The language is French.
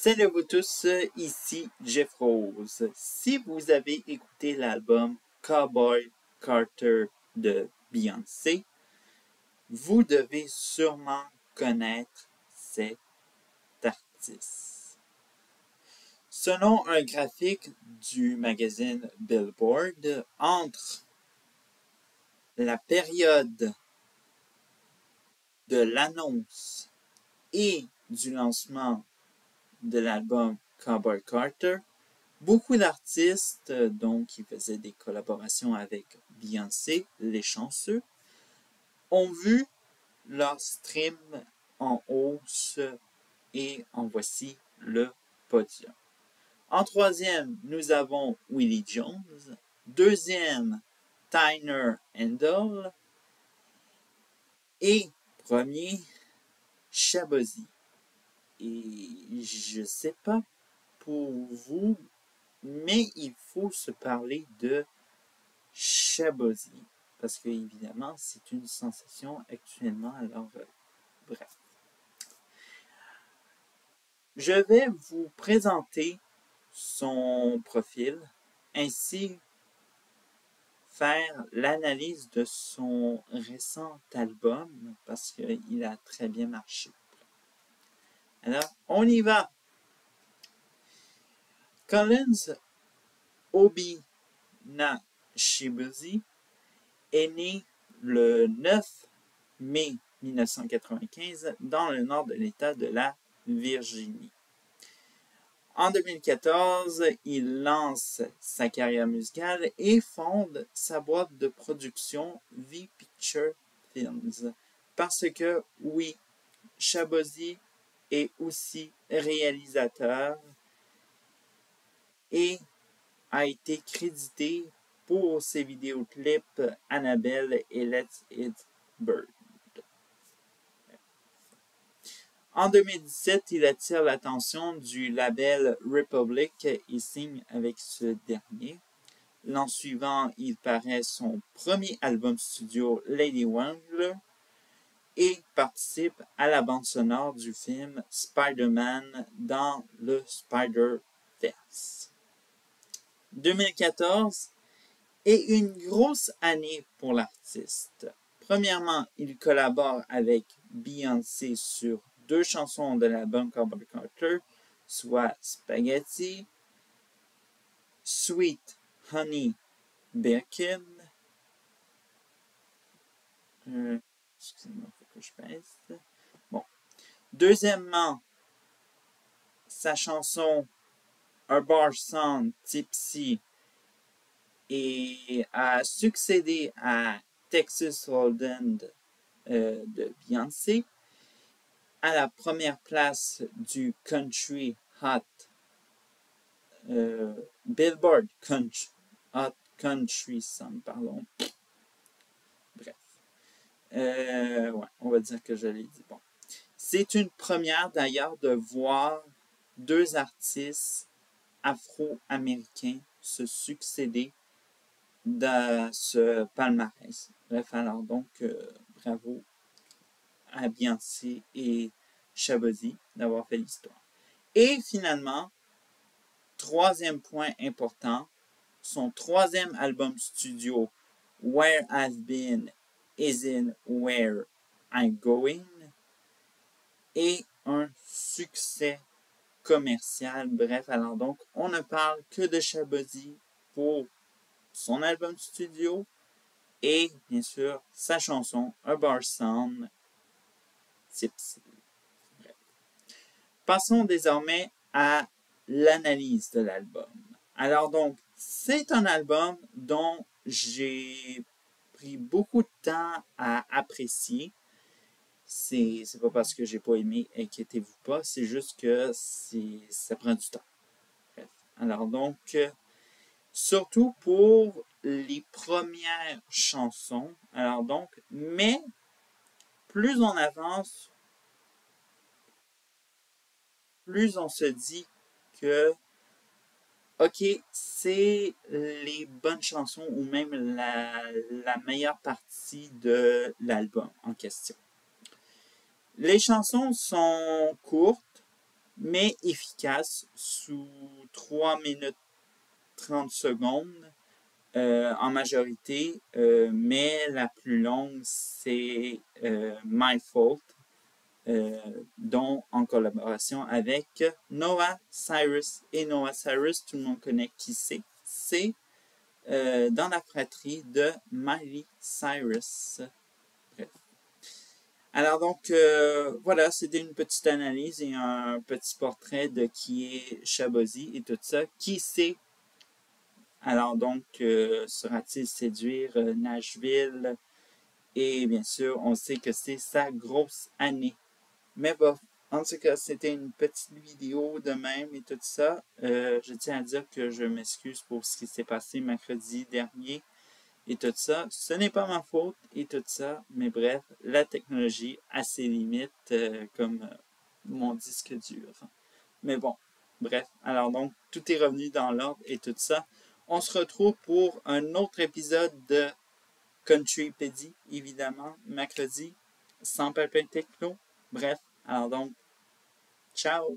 Salut à vous tous, ici Jeff Rose. Si vous avez écouté l'album Cowboy Carter de Beyoncé, vous devez sûrement connaître cet artiste. Selon un graphique du magazine Billboard, entre la période de l'annonce et du lancement de l'album Cowboy Carter, beaucoup d'artistes, donc qui faisaient des collaborations avec Beyoncé, les chanceux, ont vu leur stream en hausse et en voici le podium. En troisième, nous avons Willie Jones. Deuxième, Tyner Handel. Et premier, Shabozy. Et je sais pas pour vous, mais il faut se parler de Shabozy parce que évidemment c'est une sensation actuellement. Alors bref, je vais vous présenter son profil ainsi faire l'analyse de son récent album parce qu'il a très bien marché. Alors on y va. Collins Obinna-Shabozy est né le 9 mai 1995 dans le nord de l'État de la Virginie. En 2014, il lance sa carrière musicale et fonde sa boîte de production V-Picture Films. Parce que, oui, Shabozy est aussi réalisateur et a été crédité pour ses vidéoclips Annabelle et Let's It Bird. En 2017, il attire l'attention du label Republic et signe avec ce dernier. L'an suivant, il paraît son premier album studio Lady Wrangler et participe à la bande sonore du film Spider-Man dans le Spider-Verse. 2014 est une grosse année pour l'artiste. Premièrement, il collabore avec Beyoncé sur 2 chansons de l'album Cowboy Carter, soit Spaghetti, Sweet Honey Birkin. Excusez-moi, il faut que je pèse. Bon. Deuxièmement, sa chanson A Bar Sound Tipsy et a succédé à Texas Hold'em de Beyoncé à la première place du Country Hot Billboard Hot Country Song, pardon. Bref. Ouais, on va dire que je l'ai dit. Bon. C'est une première d'ailleurs de voir 2 artistes afro-américains se succéder dans ce palmarès. Bref, alors donc, bravo à Beyoncé et Shabozy d'avoir fait l'histoire. Et finalement, troisième point important, son troisième album studio, Where I've Been Isn't Where I'm Going, est un succès commercial. Bref, alors donc, on ne parle que de Shabozy pour son album studio et bien sûr sa chanson A Bar Sound Tipsy. Bref. Passons désormais à l'analyse de l'album. Alors donc, c'est un album dont j'ai pris beaucoup de temps à apprécier. C'est pas parce que j'ai pas aimé, inquiétez-vous pas, c'est juste que ça prend du temps. Bref. Alors donc, surtout pour les premières chansons. Alors donc, mais plus on avance, plus on se dit que ok, c'est les bonnes chansons ou même la meilleure partie de l'album en question. Les chansons sont courtes, mais efficace sous 3 minutes 30 secondes en majorité, mais la plus longue, c'est My Fault, dont en collaboration avec Noah Cyrus. Et Noah Cyrus, tout le monde connaît qui c'est. C'est dans la fratrie de Miley Cyrus. Bref. Alors donc, voilà, c'était une petite analyse et un petit portrait de qui est Shabozy et tout ça. Qui c'est? Alors donc, sera-t-il séduire Nashville? Et bien sûr, on sait que c'est sa grosse année. Mais bon, en tout cas, c'était une petite vidéo de même et tout ça. Je tiens à dire que je m'excuse pour ce qui s'est passé mercredi dernier et tout ça. Ce n'est pas ma faute et tout ça. Mais bref, la technologie a ses limites, comme mon disque dur. Mais bon, bref. Alors donc, tout est revenu dans l'ordre et tout ça. On se retrouve pour un autre épisode de Countrypedia, évidemment, mercredi, sans Pépin Techno. Bref, alors donc, ciao!